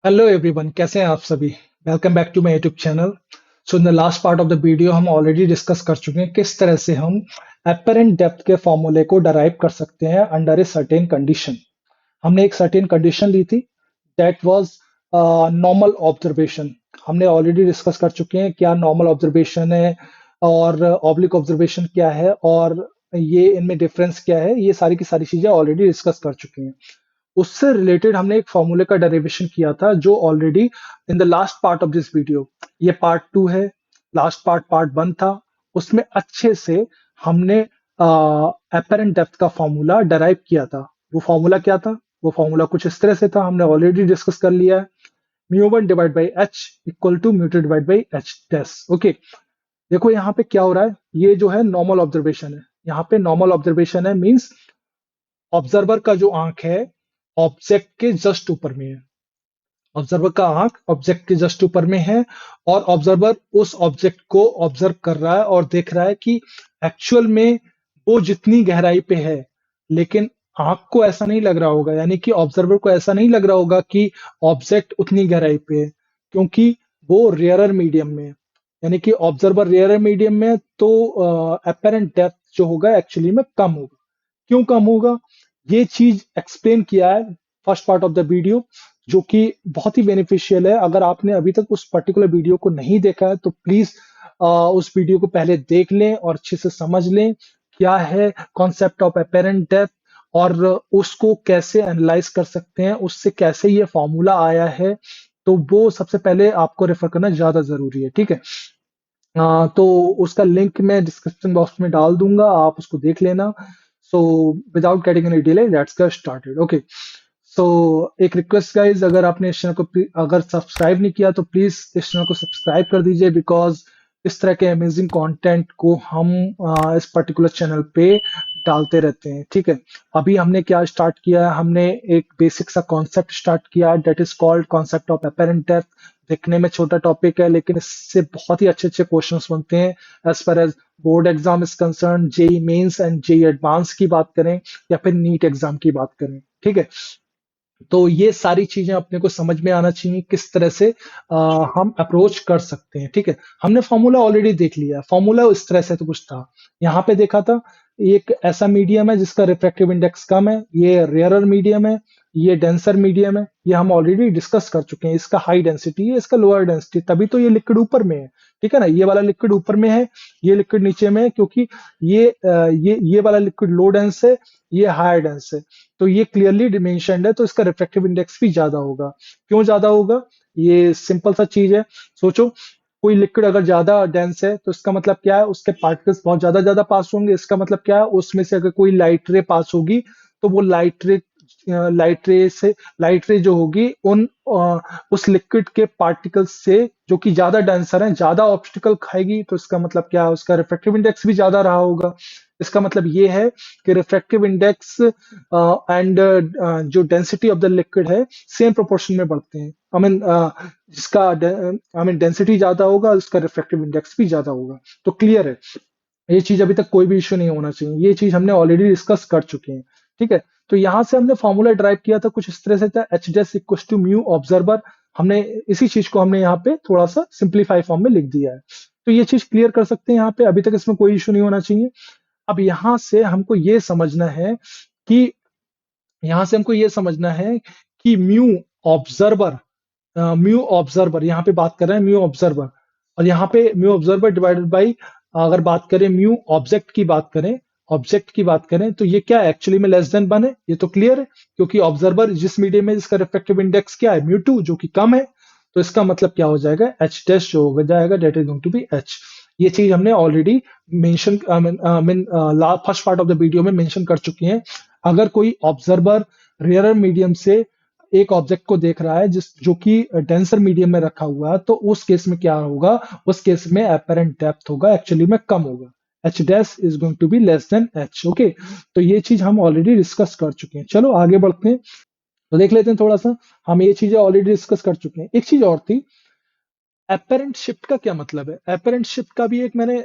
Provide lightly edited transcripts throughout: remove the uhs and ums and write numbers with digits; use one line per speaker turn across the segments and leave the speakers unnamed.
Hello everyone, कैसे हैं आप सभी। Welcome back to my YouTube channel. So in the last part of the video हम already discuss कर चुके हैं किस तरह से हम एपरेंट डेप्थ के फॉर्मूले को डराइव कर सकते हैं अंडर ए सर्टेन कंडीशन। हमने एक सर्टेन कंडीशन ली थी, दैट वाज नॉर्मल ऑब्जर्वेशन। हमने ऑलरेडी डिस्कस कर चुके हैं क्या नॉर्मल ऑब्जर्वेशन है और ऑब्लिक ऑब्जर्वेशन क्या है और ये इनमें डिफरेंस क्या है, ये सारी की सारी चीजें ऑलरेडी डिस्कस कर चुके हैं। उससे रिलेटेड हमने एक फॉर्मूले का डेरिवेशन किया था जो already in the last part of this video, ये पार्ट 2 है। लास्ट पार्ट 1 था, उसमें अच्छे से हमने एपरेंट डेप्थ का फॉर्मूला डराइव किया था। वो फॉर्मूला क्या था? वो फॉर्मूला कुछ इस तरह से था, हमने ऑलरेडी डिस्कस कर लिया है। Mu 1 divide by H equal to mu 2 divide by H dash. Okay, देखो यहाँ पे क्या हो रहा है, ये जो है नॉर्मल ऑब्जर्वेशन है। यहाँ पे नॉर्मल ऑब्जर्वेशन है मींस ऑब्जर्वर का जो आंख है ऑब्जेक्ट के जस्ट ऊपर में है। ऑब्जर्वर का आंख ऑब्जेक्ट के जस्ट ऊपर में है और ऑब्जर्वर उस ऑब्जेक्ट को ऑब्जर्व कर रहा है और देख रहा है कि एक्चुअल में वो जितनी गहराई पे है, लेकिन आंख को ऐसा नहीं लग रहा होगा, यानी कि ऑब्जर्वर को ऐसा नहीं लग रहा होगा कि ऑब्जेक्ट उतनी गहराई पे है, क्योंकि वो रेयरर मीडियम में है। यानी कि ऑब्जर्वर रेयरर मीडियम में है, तो अपेरेंट डेप्थ जो होगा एक्चुअली में कम होगा। क्यों कम होगा, ये चीज एक्सप्लेन किया है first part of the video, जो कि बहुत ही बेनिफिशियल है। अगर आपने अभी तक उस पर्टिकुलर वीडियो को नहीं देखा है तो प्लीज उस वीडियो को पहले देख लें और अच्छे से समझ लें क्या है कॉन्सेप्ट ऑफ अपेरेंट डेप्थ और उसको कैसे एनालाइज कर सकते हैं, उससे कैसे ये फॉर्मूला आया है। तो वो सबसे पहले आपको रेफर करना ज्यादा जरूरी है, ठीक है। तो उसका लिंक मैं डिस्क्रिप्शन बॉक्स में डाल दूंगा, आप उसको देख लेना। So without getting any delay let's get started. Okay, so एक रिक्वेस्ट गाइज, अगर आपने इस चैनल को अगर सब्सक्राइब नहीं किया तो प्लीज इस चैनल को सब्सक्राइब कर दीजिए, बिकॉज इस तरह के अमेजिंग कंटेंट को हम इस पर्टिकुलर चैनल पे डालते रहते हैं, ठीक है। अभी हमने क्या स्टार्ट किया है, हमने एक बेसिक सा कॉन्सेप्ट स्टार्ट किया, that is called concept of apparent depth. देखने में छोटा टॉपिक है लेकिन इससे बहुत ही अच्छे अच्छे क्वेश्चंस बनते हैं as per as board exam is concern, JEE mains and JEE advance की बात करें या फिर नीट एग्जाम की बात करें, ठीक है। तो ये सारी चीजें अपने को समझ में आना चाहिए किस तरह से हम अप्रोच कर सकते हैं, ठीक है। हमने फॉर्मूला ऑलरेडी देख लिया, फॉर्मूला इस तरह से तो कुछ था। यहाँ पे देखा था एक ऐसा मीडियम है जिसका रिफ्रैक्टिव इंडेक्स कम है, ये रेयरर मीडियम है, ये डेंसर मीडियम है, ये हम ऑलरेडी डिस्कस कर चुके हैं। इसका हाई डेंसिटी है, इसका लोअर डेंसिटी, तभी तो ये लिक्विड ऊपर में है, ठीक है ना। ये वाला लिक्विड ऊपर में है, ये लिक्विड नीचे में है, क्योंकि ये वाला लिक्विड लो डेंस है, ये हायर डेंस है। तो ये क्लियरली मेंशन्ड है, तो इसका रिफ्रैक्टिव इंडेक्स भी ज्यादा होगा। क्यों ज्यादा होगा, ये सिंपल सा चीज है। सोचो, कोई लिक्विड अगर ज्यादा डेंस है तो इसका मतलब क्या है, उसके पार्टिकल्स बहुत ज्यादा ज्यादा पास होंगे। इसका मतलब क्या है, उसमें से अगर कोई लाइट रे पास होगी तो वो लाइट रे जो होगी उस लिक्विड के पार्टिकल्स से जो कि ज्यादा डेंसर हैं, ज्यादा ऑब्स्टिकल खाएगी। तो इसका मतलब क्या है, उसका रिफ्रैक्टिव इंडेक्स भी ज्यादा रहा होगा। इसका मतलब ये है कि रिफ्रैक्टिव इंडेक्स एंड जो डेंसिटी ऑफ द लिक्विड है सेम प्रोपोर्शन में बढ़ते हैं। आई मीन जिसका डेंसिटी ज्यादा होगा उसका रिफ्रैक्टिव इंडेक्स भी ज्यादा होगा। तो क्लियर है, ये चीज अभी तक कोई भी इश्यू नहीं होना चाहिए, ये चीज हमने ऑलरेडी डिस्कस कर चुके हैं, ठीक है। तो यहां से हमने फॉर्मूला ड्राइव किया था कुछ इस तरह से था, H dash equal to mu observer. हमने इसी चीज को हमने यहाँ पे थोड़ा सा सिंप्लीफाई फॉर्म में लिख दिया है। तो ये चीज क्लियर कर सकते हैं यहाँ पे, अभी तक इसमें कोई इशू नहीं होना चाहिए। अब यहां से हमको ये समझना है कि म्यू ऑब्जर्वर, यहाँ पे बात कर रहे हैं म्यू ऑब्जर्वर, और यहाँ पे म्यू ऑब्जर्वर डिवाइडेड बाई, अगर बात करें म्यू ऑब्जेक्ट की बात करें तो ये क्या है, एक्चुअली में लेस देन 1 है। ये तो क्लियर है, क्योंकि ऑब्जर्वर जिस मीडियम में जिसका रिफ्रैक्टिव इंडेक्स क्या है, म्यू 2, जो कि कम है। तो इसका मतलब क्या हो जाएगा, एच डैश जो हो जाएगा that is going to be H. ये चीज हमने already mention first part of the video में मेंशन कर चुके हैं। अगर कोई ऑब्जर्वर रेयरर मीडियम से एक ऑब्जेक्ट को देख रहा है जो कि डेंसर मीडियम में रखा हुआ है, तो उस केस में क्या होगा, उस केस में अपेरेंट डेप्थ होगा एक्चुअली में कम होगा, H dash is going to be less than H. Okay, तो ये चीज हम ऑलरेडी डिस्कस कर चुके हैं। चलो आगे बढ़ते हैं, तो देख लेते हैं थोड़ा सा। हम ये चीजें ऑलरेडी डिस्कस कर चुके हैं। एक चीज और थी, एपेरेंट शिफ्ट का क्या मतलब है। एपेरेंट शिफ्ट का भी एक मैंने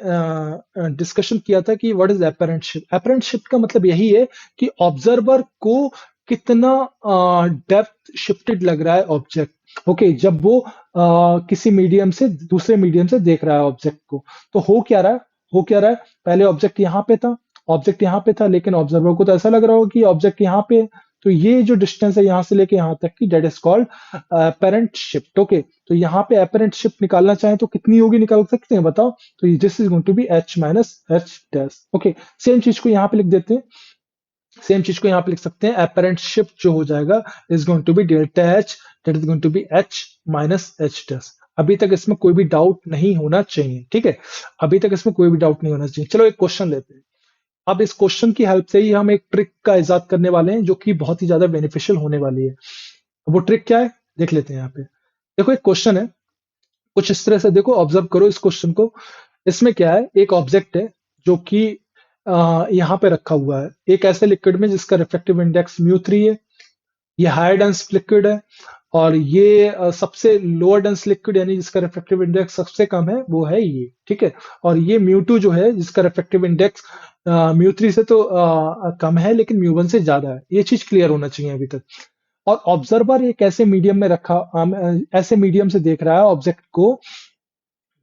डिस्कशन किया था कि what is apparent shift. Apparent shift का मतलब यही है कि ऑब्जर्वर को कितना डेप्थ शिफ्टेड लग रहा है ऑब्जेक्ट। ओके, जब वो किसी मीडियम से दूसरे मीडियम से देख रहा है ऑब्जेक्ट को, तो हो क्या रहा है, पहले ऑब्जेक्ट यहाँ पे था, लेकिन ऑब्जर्वर को तो ऐसा लग रहा होगा कि ऑब्जेक्ट यहाँ पे है। तो ये जो डिस्टेंस है यहाँ से लेके यहाँ तक की, that is called apparent shift. Okay, तो यहाँ पे एपरेंट शिफ्ट निकालना चाहें तो कितनी होगी, निकाल सकते हैं, बताओ। तो this is going to be H minus H dash. Okay, same चीज को यहाँ पे लिख देते हैं, सेम चीज को यहाँ पे लिख सकते हैं, एपरेंट शिफ्ट जो हो जाएगा is going to be delta H, that is going to be H minus H dash. अभी तक इसमें कोई भी डाउट नहीं होना चाहिए, ठीक है, अभी तक इसमें कोई भी डाउट नहीं होना चाहिए। चलो एक क्वेश्चन लेते हैं। अब इस क्वेश्चन की हेल्प से ही हम एक ट्रिक का इजाद करने वाले हैं जो कि बहुत ही ज्यादा बेनिफिशियल होने वाली है। वो ट्रिक क्या है, देख लेते हैं यहाँ पे। देखो एक क्वेश्चन है, कुछ इस तरह से, देखो ऑब्जर्व करो इस क्वेश्चन को। इसमें क्या है, एक ऑब्जेक्ट है जो कि यहाँ पे रखा हुआ है एक ऐसे लिक्विड में जिसका रिफ्रैक्टिव इंडेक्स म्यू 3 है। ये हायर डेंस लिक्विड है, और ये सबसे लोअर डेंस लिक्विड यानी जिसका रिफ्रैक्टिव इंडेक्स सबसे कम है वो है ये, ठीक है। और ये म्यू 2 जो है जिसका रिफ्रैक्टिव इंडेक्स म्यू 3 से तो कम है लेकिन म्यू 1 से ज्यादा है। ये चीज क्लियर होना चाहिए अभी तक। और ऑब्जर्वर एक ऐसे मीडियम में ऐसे मीडियम से देख रहा है ऑब्जेक्ट को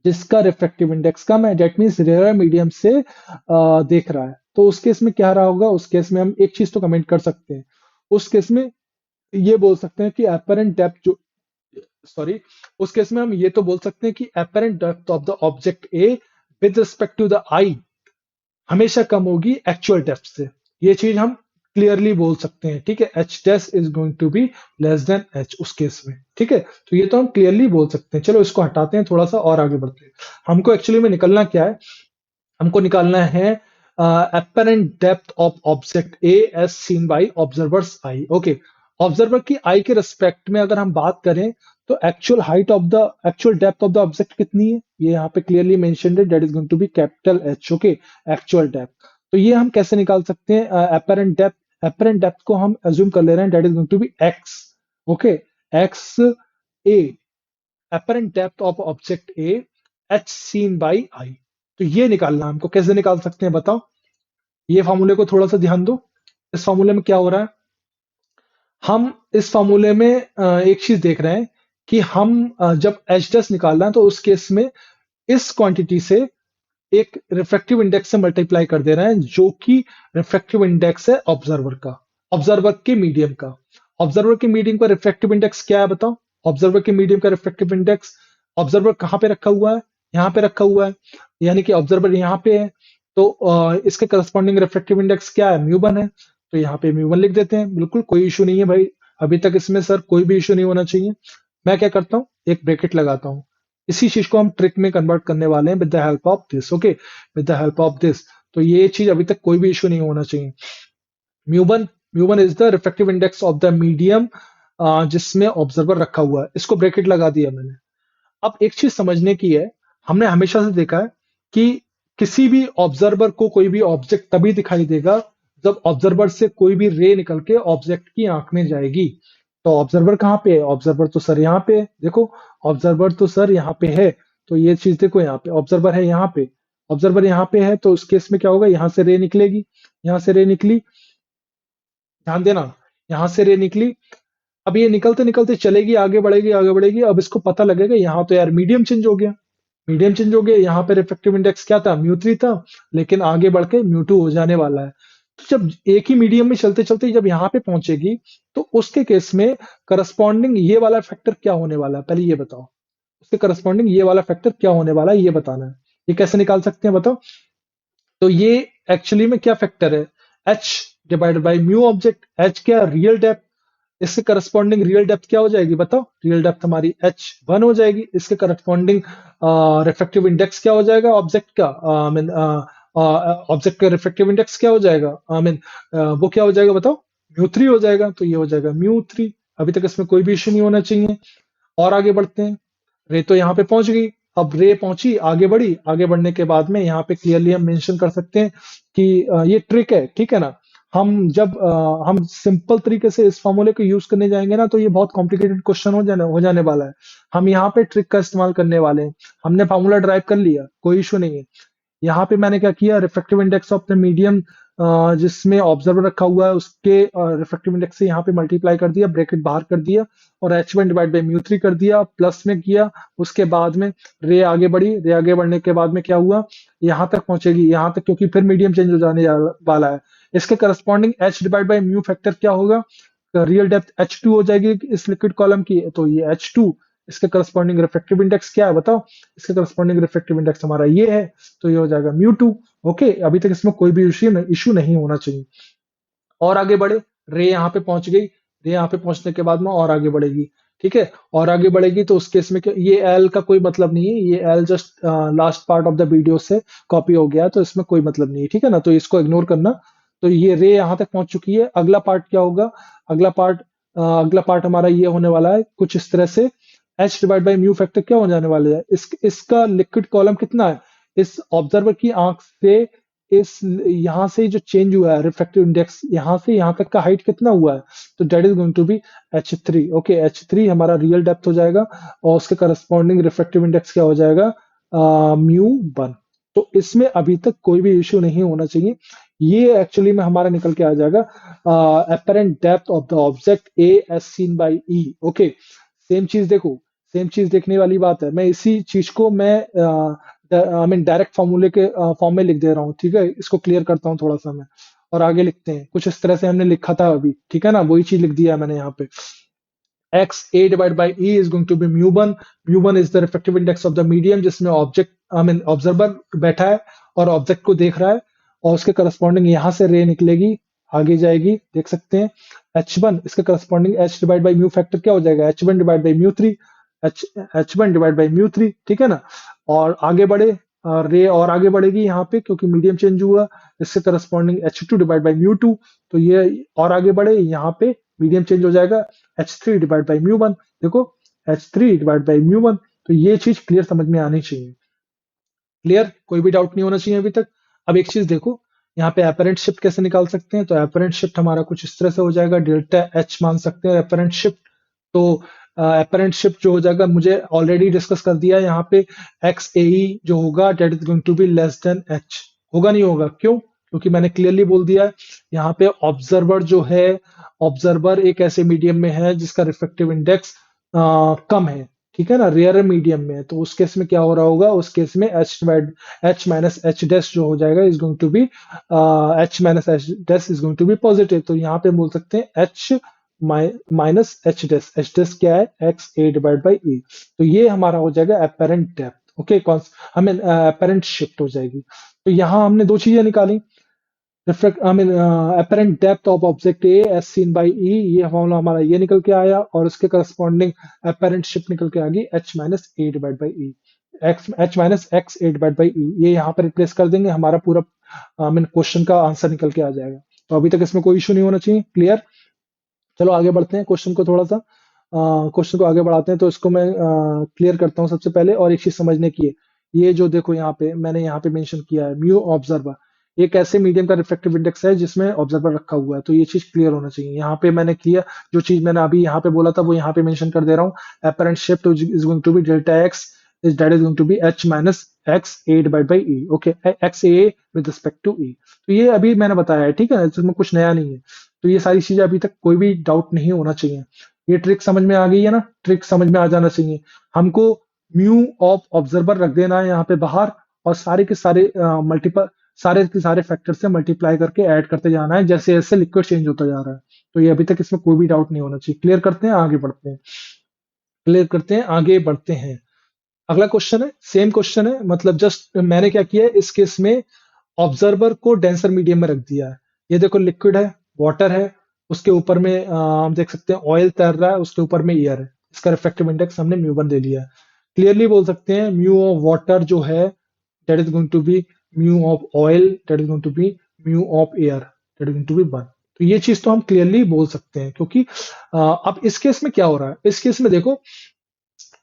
जिसका रिफ्रैक्टिव इंडेक्स कम है, डेट मीन्स रेयर मीडियम से देख रहा है। तो उस केस में क्या रहा होगा, उस केस में हम एक चीज तो कमेंट कर सकते हैं, उस केस में ये बोल सकते हैं कि एपरेंट डेप्थ जो, सॉरी, उस केस में हम ये तो बोल सकते हैं कि apparent depth of the object a with respect to the eye हमेशा कम होगी एक्चुअल डेप्थ से। ये चीज हम क्लियरली बोल सकते हैं, ठीक है। H dash is going to be less than H उस केस में, ठीक है। तो ये तो हम क्लियरली बोल सकते हैं। चलो इसको हटाते हैं थोड़ा सा और आगे बढ़ते हैं। हमको एक्चुअली में निकलना क्या है, हमको निकालना है apparent depth of object A as seen by observer's eye। Okay, observer की आई के रिस्पेक्ट में अगर हम बात करें तो actual depth of the object कितनी है, ये यहाँ पे क्लियरली मेंशन्ड है, that is going to be capital H. Okay, actual depth. तो ये हम कैसे निकाल सकते हैं, एपरेंट डेप्थ को हम अज्यूम कर ले रहे हैं, that is going to be X. Okay, X A, apparent depth of object A h seen by eye। तो ये निकालना हमको, कैसे निकाल सकते हैं बताओ। ये फॉर्मूले को थोड़ा सा ध्यान दो। इस फॉर्मूले में क्या हो रहा है, हम इस फॉर्मूले में एक चीज देख रहे हैं कि हम जब एच डैश निकालना है तो उस केस में इस क्वांटिटी से एक रिफ्रैक्टिव इंडेक्स से मल्टीप्लाई कर दे रहे हैं जो कि रिफ्रैक्टिव इंडेक्स है ऑब्जर्वर का, ऑब्जर्वर के मीडियम का। ऑब्जर्वर के मीडियम का रिफ्रैक्टिव इंडेक्स क्या है बताओ। ऑब्जर्वर के मीडियम का रिफ्रैक्टिव इंडेक्स, ऑब्जर्वर कहाँ पे रखा हुआ है, यहाँ पे रखा हुआ है, यानी कि ऑब्जर्वर यहाँ पे है। तो इसके करस्पॉन्डिंग रिफ्रैक्टिव इंडेक्स क्या है, म्यू 1 है। तो यहाँ पे म्यू 1 लिख देते हैं, बिल्कुल कोई इशू नहीं है भाई। अभी तक इसमें सर कोई भी इशू नहीं होना चाहिए। मैं क्या करता हूँ, एक ब्रैकेट लगाता हूँ। इसी चीज को हम ट्रिक में कन्वर्ट करने वाले हैं with the help of this. Okay, with the help of this. तो ये चीज अभी तक कोई भी इशू नहीं होना चाहिए। Mu one is the refractive index of the medium जिसमें ऑब्जर्वर रखा हुआ है। इसको ब्रैकेट लगा दिया मैंने। अब एक चीज समझने की है, हमने हमेशा से देखा है कि किसी भी ऑब्जर्वर को कोई भी ऑब्जेक्ट तभी दिखाई देगा जब ऑब्जर्वर से कोई भी रे निकल के ऑब्जेक्ट की आंख में जाएगी। तो ऑब्जर्वर कहाँ पे है, ऑब्जर्वर तो सर यहाँ पे है, देखो ऑब्जर्वर तो सर यहाँ पे है। तो ये चीज देखो, यहाँ पे ऑब्जर्वर है, यहाँ पे ऑब्जर्वर यहाँ पे है। तो उस केस में क्या होगा, यहाँ से रे निकलेगी, यहाँ से रे निकली, ध्यान देना, यहाँ से रे निकली। अब ये निकलते निकलते चलेगी, आगे बढ़ेगी, आगे बढ़ेगी। अब इसको पता लगेगा यहाँ तो यार मीडियम चेंज हो गया, मीडियम चेंज हो गया। यहाँ पे रिफ्रैक्टिव इंडेक्स क्या था, म्यू 3 था, लेकिन आगे बढ़ के म्यू 2 हो जाने वाला है। तो जब एक ही मीडियम में चलते चलते जब यहाँ पे पहुंचेगी तो उसके केस में करस्पॉन्डिंग ये वाला फैक्टर क्या होने वाला है, पहले ये बताओ। उसके करस्पॉन्डिंग ये वाला फैक्टर क्या होने वाला है, ये बताना है। ये कैसे निकाल सकते हैं बताओ। तो ये एक्चुअली में क्या फैक्टर है, H divided by mu object. H क्या, रियल डेप्थ। इसके करस्पॉन्डिंग रियल डेप्थ क्या हो जाएगी बताओ, रियल डेप्थ हमारी H1 हो जाएगी। इसके करस्पॉन्डिंग रिफ्रैक्टिव इंडेक्स क्या हो जाएगा ऑब्जेक्ट का, आई मीन ऑब्जेक्ट का रिफ्रैक्टिव इंडेक्स क्या हो जाएगा, आई मीन वो क्या हो जाएगा बताओ, म्यू 3 हो जाएगा। तो ये हो जाएगा म्यू 3। अभी तक इसमें कोई भी इश्यू नहीं होना चाहिए। और आगे बढ़ते हैं। रे तो यहाँ पे पहुंच गई। अब रे पहुंची, आगे बढ़ी, आगे बढ़ने के बाद में यहाँ पे क्लियरली हम मेंशन कर सकते हैं कि ये ट्रिक है, ठीक है ना। हम सिंपल तरीके से इस फॉर्मूले को यूज करने जाएंगे ना तो ये बहुत कॉम्प्लिकेटेड क्वेश्चन हो जाने वाला है। हम यहाँ पे ट्रिक का इस्तेमाल करने वाले हैं। हमने फॉर्मूला ड्राइव कर लिया, कोई इशू नहीं है। यहाँ पे मैंने क्या किया, refractive index of the medium जिसमें ऑब्जर्वर रखा हुआ है उसके रिफ्रैक्टिव इंडेक्स से यहाँ पे मल्टीप्लाई कर दिया, ब्रैकेट बाहर कर दिया और h1 divide by mu three कर दिया, प्लस में किया। उसके बाद में रे आगे बढ़ी, रे आगे बढ़ने के बाद में क्या हुआ, यहाँ तक पहुंचेगी, यहाँ तक, क्योंकि फिर मीडियम चेंज हो जाने वाला है। इसके corresponding h divide by mu factor क्या होगा, रियल डेप्थ h2 हो जाएगी इस लिक्विड कॉलम की, तो ये h2। इसके करस्पॉन्डिंग रिफ्रैक्टिव इंडेक्स क्या है बताओ, इसके करस्पॉन्डिंग रिफ्रैक्टिव इंडेक्स हमारा ये है, तो ये हो जाएगा म्यू2। ओके, अभी तक इसमें कोई भी इश्यू नहीं होना चाहिए। और आगे बढ़े, रे यहाँ पे पहुंच गई, रे यहाँ पे पहुंचने के बाद में और आगे बढ़ेगी, ठीक है। और आगे बढ़ेगी तो उस केस में क्या, ये एल का कोई मतलब नहीं है, ये L just last part of the video से कॉपी हो गया, तो इसमें कोई मतलब नहीं है, ठीक है ना, तो इसको इग्नोर करना। तो ये रे यहाँ तक पहुंच चुकी है। अगला पार्ट क्या होगा, अगला पार्ट हमारा ये होने वाला है कुछ इस तरह से, H divide by mu factor क्या हो जाने वाले है, इसका लिक्विड कॉलम कितना है, इस ऑब्जर्वर की आंख से इस यहाँ से जो चेंज हुआ है रिफ्रैक्टिव इंडेक्स, यहाँ से यहाँ तक का हाइट कितना हुआ है, तो that is going to be h3। Okay, h3 हमारा रियल डेप्थ हो जाएगा और उसके करस्पॉन्डिंग रिफ्रैक्टिव इंडेक्स क्या हो जाएगा, म्यू1। तो इसमें अभी तक कोई भी इश्यू नहीं होना चाहिए। ये एक्चुअली में हमारा निकल के आ जाएगा apparent depth of the object A as seen by E। Okay, same चीज देखो, सेम चीज देखने वाली बात है। मैं इसी चीज को मैं आई मीन डायरेक्ट फॉर्मूले के फॉर्म में लिख दे रहा हूँ, ठीक है। इसको क्लियर करता हूँ थोड़ा सा मैं, और आगे लिखते हैं कुछ इस तरह से हमने लिखा था अभी, ठीक है ना, वही चीज लिख दिया है मैंने यहाँ पे। x a divided by e is going to be mu1। mu1 is the refractive index of the medium जिसमें ऑब्जेक्ट आई मीन ऑब्जर्वर बैठा है और ऑब्जेक्ट को देख रहा है, और उसके करस्पॉन्डिंग यहाँ से रे निकलेगी, आगे जाएगी, देख सकते हैं h1। इसके corresponding h divide by mu factor क्या हो जाएगा, h1 divide by mu three, h1 divide by mu three, ठीक है ना। और आगे बढ़े, रे और आगे बढ़ेगी यहाँ पे क्योंकि मीडियम चेंज हुआ, इससे corresponding h2 divide by mu two, तो ये और आगे बढ़े, यहाँ पे मीडियम चेंज हो जाएगा h3 divide by mu one. देखो h3 divide by mu one, तो ये चीज क्लियर समझ में आनी चाहिए। क्लियर, कोई भी डाउट नहीं होना चाहिए अभी तक। अब एक चीज देखो, यहाँ पे एपरेंट शिफ्ट कैसे निकाल सकते हैं, तो एपरेंट शिफ्ट हमारा कुछ इस तरह से हो जाएगा, डेल्टा एच मान सकते हैं एपरेंट शिफ्ट। तो एपरेंट शिफ्ट जो हो जाएगा, मुझे ऑलरेडी डिस्कस कर दिया है यहाँ पे, एक्स ए जो होगा that is going to be less than H. होगा नहीं होगा, क्यों, क्योंकि मैंने क्लियरली बोल दिया है यहाँ पे ऑब्जर्वर जो है, ऑब्जर्वर एक ऐसे मीडियम में है जिसका रिफ्लेक्टिव इंडेक्स कम है, ठीक है ना, रेयर मीडियम में है। तो उस केस में क्या हो रहा होगा, उस केस में एच माइनस एच डैश जो हो जाएगा is going to be H minus H dash is going to be positive. तो यहाँ पे बोल सकते हैं H minus H dash, H dash क्या है, X A divide by E. तो ये हमारा हो जाएगा एपेरेंट डेप्थ। ओके, हमें एपेरेंट शिफ्ट हो जाएगी। तो यहाँ हमने दो चीजें निकाली, reflect I mean apparent depth of object A as seen by E, ये फॉर्मूला हमारा ये निकल के आया, और इसके करस्पॉन्डिंग apparent shift निकल के आ गई h minus a divide by e, h minus x A divide by e. ये यहाँ पर रिप्लेस कर देंगे, हमारा पूरा आई मीन क्वेश्चन का आंसर निकल के आ जाएगा। तो अभी तक इसमें कोई इशू नहीं होना चाहिए। क्लियर, चलो आगे बढ़ते हैं, क्वेश्चन को थोड़ा सा क्वेश्चन को आगे बढ़ाते हैं। तो इसको मैं क्लियर करता हूँ सबसे पहले, और एक चीज समझने की है, ये जो देखो यहाँ पे मैंने यहाँ पे मेंशन किया है म्यू ऑब्जर्वर, एक ऐसे मीडियम का रिफ्लेक्टिव इंडेक्स है जिसमें ऑब्जर्वर रखा हुआ है, तो ये चीज क्लियर होना चाहिए। यहाँ पे मैंने किया, जो चीज मैंने अभी यहाँ पे बोला था वो यहाँ पे मेंशन कर दे रहा हूँ, apparent shift is going to be delta x is that is going to be h minus x a divided by e। Okay, x a with respect to e, तो ये अभी मैंने बताया है, ठीक है, इसमें कुछ नया नहीं है। तो ये सारी चीजें अभी तक कोई भी डाउट नहीं होना चाहिए। ये ट्रिक समझ में आ गई है ना, ट्रिक समझ में आ जाना चाहिए। हमको म्यू ऑफ ऑब्जर्वर रख देना है यहाँ पे बाहर, और सारे के सारे मल्टीपल, सारे के सारे फैक्टर से मल्टीप्लाई करके ऐड करते जाना है जैसे जैसे लिक्विड चेंज होता जा रहा है। तो ये अभी तक इसमें कोई भी डाउट नहीं होना चाहिए। क्लियर करते हैं, आगे बढ़ते हैं, क्लियर करते हैं, आगे बढ़ते हैं। अगला क्वेश्चन है, सेम क्वेश्चन है, मतलब जस्ट मैंने क्या किया है इस केस में, ऑब्जर्वर को डेंसर मीडियम में रख दिया है। ये देखो लिक्विड है, वाटर है, उसके ऊपर में हम देख सकते हैं ऑयल तैर रहा है, उसके ऊपर में एयर है, इसका रिफ्लेक्टिव इंडेक्स हमने म्यू1 ले लिया है। क्लियरली बोल सकते हैं म्यू ऑफ वाटर जो है that is going to be mu of oil that is going to be mu of air that is going to be 1। तो ये चीज तो हम क्लियरली बोल सकते हैं, क्योंकि अब इस केस में क्या हो रहा है, इस केस में देखो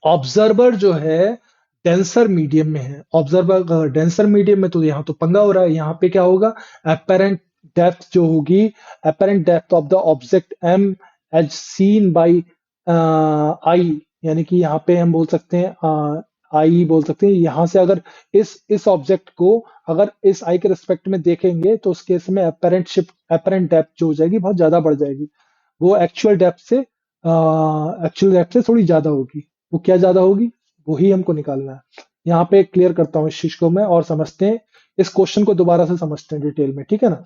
ऑब्जर्वर जो है डेंसर मीडियम में है, ऑब्जर्वर डेंसर मीडियम में, तो यहाँ तो पंगा हो रहा है। यहाँ पे क्या होगा, एपेरेंट डेप्थ जो होगी, apparent depth of the object M as seen by eye, यानी कि यहाँ पे हम बोल सकते हैं आई बोल सकते हैं। यहाँ से अगर इस ऑब्जेक्ट को अगर इस आई के रिस्पेक्ट में देखेंगे तो उस केस में अपेरेंट डेप्थ जो हो जाएगी बहुत ज्यादा बढ़ जाएगी। वो एक्चुअल डेप्थ से थोड़ी ज्यादा होगी। वो क्या ज्यादा होगी, वही हमको निकालना है। यहाँ पे क्लियर करता हूँ इस चीज को मैं और समझते हैं, इस क्वेश्चन को दोबारा से समझते हैं डिटेल में, ठीक है ना।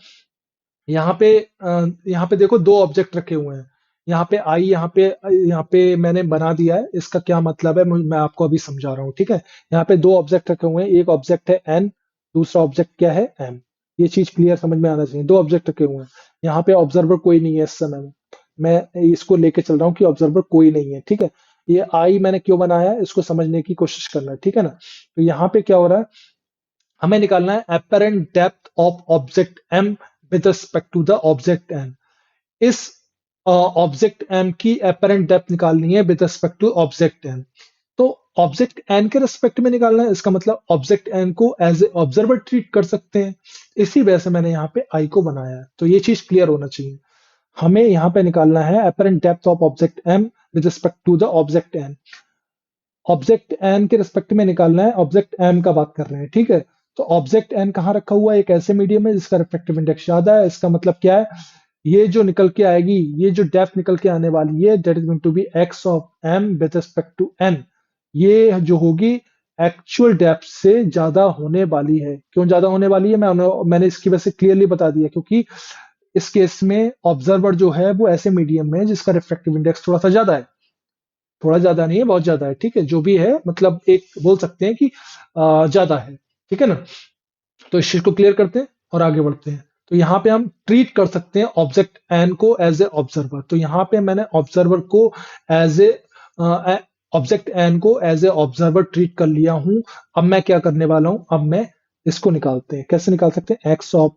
यहाँ पे देखो दो ऑब्जेक्ट रखे हुए हैं। यहाँ पे आई, यहाँ पे मैंने बना दिया है। इसका क्या मतलब है मैं आपको अभी समझा रहा हूँ, ठीक है। यहाँ पे दो ऑब्जेक्ट रखे हुए हैं, एक ऑब्जेक्ट है एन, दूसरा ऑब्जेक्ट क्या है एम। ये चीज क्लियर समझ में आना चाहिए। दो ऑब्जेक्ट रखे हुए हैं, यहाँ पे ऑब्जर्वर कोई नहीं है इस समय में। मैं इसको लेके चल रहा हूँ कि ऑब्जर्वर कोई नहीं है, ठीक है। ये आई मैंने क्यों बनाया है इसको समझने की कोशिश करना है, ठीक है ना। तो यहाँ पे क्या हो रहा है, हमें निकालना है apparent depth of object m with respect to the object n। इस ऑब्जेक्ट m की apparent depth निकालनी है with respect to object n। तो ऑब्जेक्ट n के रिस्पेक्ट में निकालना है, इसका मतलब ऑब्जेक्ट n को एज ए ऑब्जर्वर ट्रीट कर सकते हैं। इसी वजह से मैंने यहाँ पे i को बनाया है। तो ये चीज क्लियर होना चाहिए। हमें यहाँ पे निकालना है apparent depth of object m with respect to the object n। Object N के रिस्पेक्ट में निकालना है, ऑब्जेक्ट एम का बात कर रहे हैं, ठीक है। तो ऑब्जेक्ट एन कहाँ रखा हुआ है, एक ऐसे मीडियम है जिसका रिफ्रैक्टिव इंडेक्स ज्यादा है। इसका मतलब क्या है, ये जो निकल के आएगी, ये जो डेप्थ निकल के आने वाली है, that is going to be X of M with respect to N. ये जो होगी एक्चुअल डेप्थ से ज्यादा होने वाली है। क्यों ज्यादा होने वाली है, मैंने इसकी वजह से क्लियरली बता दिया, क्योंकि इस केस में ऑब्जर्वर जो है वो ऐसे मीडियम में है जिसका रिफ्रैक्टिव इंडेक्स थोड़ा सा ज्यादा है। थोड़ा ज्यादा नहीं है, बहुत ज्यादा है, ठीक है। जो भी है मतलब एक बोल सकते हैं कि ज्यादा है, ठीक है ना। तो इस चीज को क्लियर करते हैं और आगे बढ़ते हैं। तो यहाँ पे हम ट्रीट कर सकते हैं ऑब्जेक्ट एन को एज ए ऑब्जर्वर। तो यहाँ पे मैंने ऑब्जर्वर को एज ए ऑब्जेक्ट एन को एज ए ऑब्जर्वर ट्रीट कर लिया हूं। अब मैं क्या करने वाला हूं, अब मैं इसको निकालते हैं। कैसे निकाल सकते हैं, X of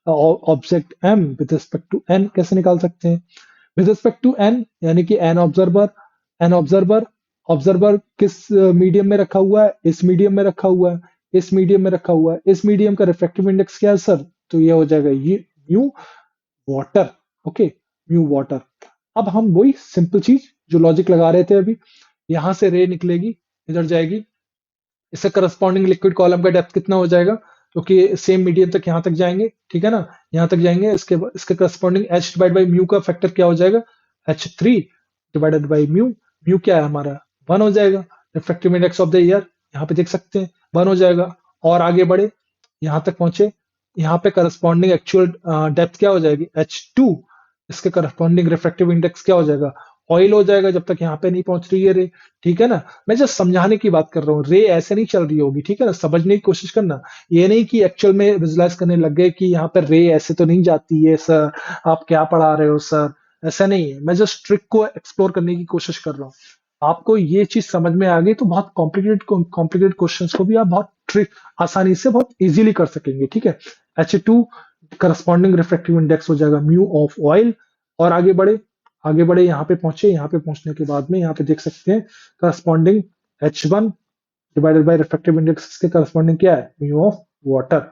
object M with respect to N कैसे निकाल सकते हैं। विद रिस्पेक्ट टू एन यानी कि एन ऑब्जर्वर ऑब्जर्वर किस मीडियम में रखा हुआ है, इस मीडियम में रखा हुआ है, इस मीडियम में रखा हुआ है। इस मीडियम का रिफ्रैक्टिव इंडेक्स क्या है सर, तो ये हो जाएगा ये mu water. Okay, mu water. अब हम वही सिंपल चीज जो लॉजिक लगा रहे थे अभी, यहां से रे निकलेगी, इधर जाएगी, इससे करस्पॉन्डिंग लिक्विड कॉलम का डेप्थ कितना हो जाएगा, क्योंकि सेम मीडियम तक यहां तक जाएंगे, ठीक है ना। यहां तक जाएंगे, इसके corresponding H divide by mu का फैक्टर क्या हो जाएगा, H3 divided by mu. Mu क्या है हमारा, 1 हो जाएगा। Refractive index of the year यहाँ पे देख सकते हैं 1 हो जाएगा। और आगे बढ़े, यहां तक पहुंचे, यहाँ पे करस्पॉन्डिंग एक्चुअल डेप्थ क्या हो जाएगी, H2। इसके करस्पॉन्डिंग रिफ्रैक्टिव इंडेक्स क्या हो जाएगा, ऑयल हो जाएगा, जब तक यहाँ पे नहीं पहुंच रही है रे, ठीक है ना। मैं जस्ट समझाने की बात कर रहा हूँ, रे ऐसे नहीं चल रही होगी, ठीक है ना। समझने की कोशिश करना, ये नहीं कि एक्चुअल में विजुलाइज करने लग गए कि यहाँ पर रे ऐसे तो नहीं जाती है सर, आप क्या पढ़ा रहे हो सर। ऐसा नहीं है, मैं जस्ट ट्रिक को एक्सप्लोर करने की कोशिश कर रहा हूँ। आपको ये चीज समझ में आ गई तो बहुत कॉम्प्लिकेटेड क्वेश्चंस को भी आप बहुत ट्रिक आसानी से बहुत इजीली कर सकेंगे, ठीक है। H2 करस्पॉन्डिंग रिफ्रैक्टिव इंडेक्स हो जाएगा म्यू ऑफ ऑयल। और आगे बढ़े यहाँ पे पहुंचे, यहाँ पे पहुंचने के बाद में यहाँ पे देख सकते हैं corresponding H1 divided by refractive index के करस्पॉन्डिंग क्या है, म्यू ऑफ वाटर।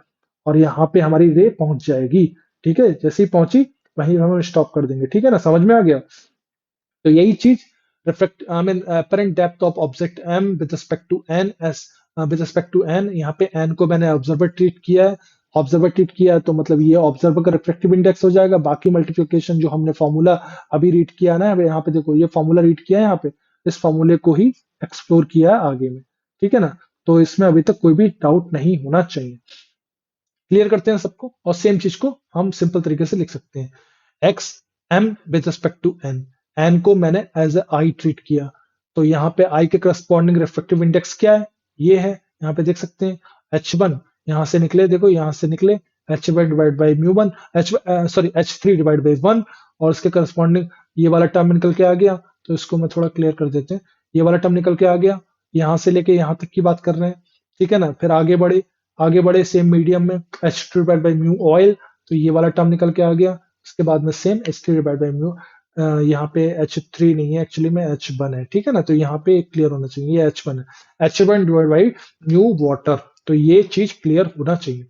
और यहाँ पे हमारी रे पहुंच जाएगी, ठीक है। जैसे ही पहुंची वहीं हम स्टॉप कर देंगे, ठीक है ना, समझ में आ गया। तो यही चीज reflect I mean apparent depth of object m with respect to n as with respect to n। यहाँ पे n को मैंने ऑब्जर्वर ट्रीट किया है, तो मतलब ये ऑब्जर्वर का रिफ्लेक्टिव इंडेक्स हो जाएगा। बाकी मल्टीप्लिकेशन जो हमने फॉर्मूला अभी रीड किया ना, यहाँ पे देखो ये फॉर्मूला रीड किया है, यहाँ पे इस फॉर्मूले को ही एक्सप्लोर किया है आगे में, ठीक है ना। तो इसमें अभी तक कोई भी डाउट नहीं होना चाहिए। क्लियर करते हैं सबको, और सेम चीज को हम सिंपल तरीके से लिख सकते हैं, X M with respect to N. N को मैंने एज ए आई ट्रीट किया, तो यहाँ पे आई के करस्पॉन्डिंग रिफ्रैक्टिव इंडेक्स क्या है, ये है। यहाँ पे देख सकते हैं H1 यहाँ से निकले, देखो यहाँ से निकले H1 divide by mu one, H3 divide by 1। और इसके करस्पॉन्डिंग ये वाला टर्म निकल के आ गया। तो इसको मैं थोड़ा क्लियर कर देते हैं, ये वाला टर्म निकल के आ गया, यहाँ से लेके यहाँ तक की बात कर रहे हैं, ठीक है ना। फिर आगे बढ़े सेम मीडियम में H2 divide by mu oil, तो ये वाला टर्म निकल के आ गया। उसके बाद में same H3 divide by mu, यहाँ पे H3 नहीं है, एक्चुअली में H1 है, ठीक है ना। तो यहाँ पे क्लियर होना चाहिए, ये H1 है, H1 divide by mu water. तो ये चीज क्लियर होना चाहिए।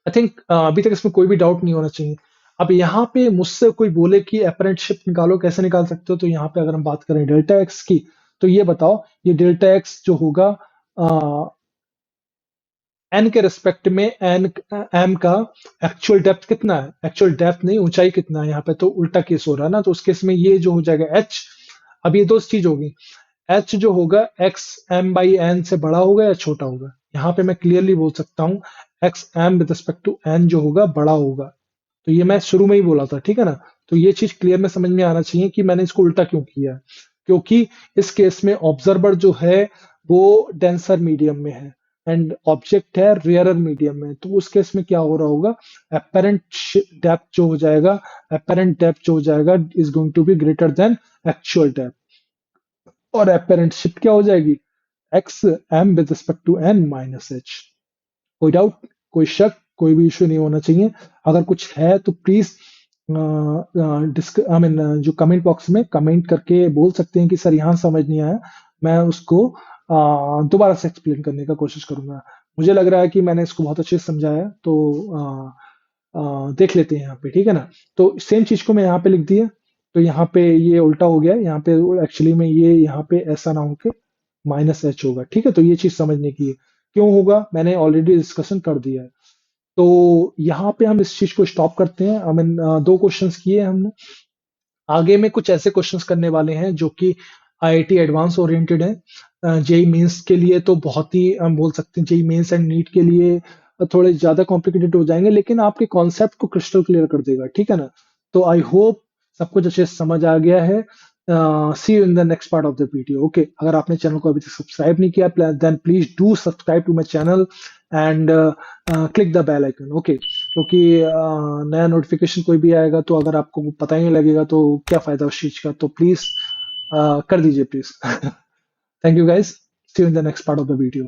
आई थिंक अभी तक इसमें कोई भी डाउट नहीं होना चाहिए। अब यहाँ पे मुझसे कोई बोले कि अप्रेंटिसशिप निकालो, कैसे निकाल सकते हो, तो यहाँ पे अगर हम बात करें डेल्टा एक्स की, तो ये बताओ, ये डेल्टा एक्स जो होगा एन के रिस्पेक्ट में एन एम का एक्चुअल डेप्थ कितना है, एक्चुअल डेप्थ नहीं ऊंचाई कितना है, यहाँ पे तो उल्टा केस हो रहा है ना, तो उस केस में ये जो हो जाएगा एच। अब ये दो चीज होगी, एच जो होगा एक्स एम बाई एन से बड़ा होगा या छोटा होगा। यहाँ पे मैं क्लियरली बोल सकता हूँ X M with respect to N जो होगा बड़ा होगा। तो ये मैं शुरू में ही बोला था, ठीक है ना। तो ये चीज क्लियर में समझ में आना चाहिए कि मैंने इसको उल्टा क्यों किया है, क्योंकि इस केस में ऑब्जर्वर जो है वो डेंसर मीडियम में है एंड ऑब्जेक्ट है रेयरर मीडियम में। तो उस केस में क्या हो रहा होगा, एपेरेंट डेप्थ जो हो जाएगा, एपेरेंट डेप्थ जो हो जाएगा is going to be greater than actual depth. और एपेरेंट शिफ्ट क्या हो जाएगी, X M with respect to N minus H. कोई डाउट, कोई शक, कोई भी इश्यू नहीं होना चाहिए। अगर कुछ है तो प्लीज आई मीन जो कमेंट बॉक्स में कमेंट करके बोल सकते हैं कि सर यहाँ समझ नहीं आया, मैं उसको दोबारा से एक्सप्लेन करने का कोशिश करूंगा। मुझे लग रहा है कि मैंने इसको बहुत अच्छे से समझाया, तो देख लेते हैं यहाँ पे, ठीक है ना। तो सेम चीज को मैं यहाँ पे लिख दिया, तो यहाँ पे ये उल्टा हो गया, यहाँ पे एक्चुअली में ये यहाँ पे ऐसा ना होके माइनस एच होगा, ठीक है। तो ये चीज समझने की है, क्यों होगा मैंने ऑलरेडी डिस्कशन कर दिया है। तो यहाँ पे हम इस चीज को स्टॉप करते हैं। आई मीन दो क्वेश्चंस किए हमने, आगे में कुछ ऐसे क्वेश्चंस करने वाले हैं जो कि आईआईटी एडवांस ओरिएंटेड है। जेई मेंस के लिए तो बहुत ही हम बोल सकते हैं, जेई मेंस एंड नीट के लिए थोड़े ज्यादा कॉम्प्लिकेटेड हो जाएंगे, लेकिन आपके कॉन्सेप्ट को क्रिस्टल क्लियर कर देगा, ठीक है ना। तो आई होप सब कुछ अच्छे से समझ आ गया है। See you in the next part of the video. Okay, अगर आपने चैनल को अभी तक सब्सक्राइब नहीं किया then please do subscribe to my channel and click the bell icon. Okay, क्योंकि नया नोटिफिकेशन कोई भी आएगा तो अगर आपको पता ही नहीं लगेगा तो क्या फायदा उस चीज का, तो प्लीज कर दीजिए please. Thank you guys, see you in the next part of the video.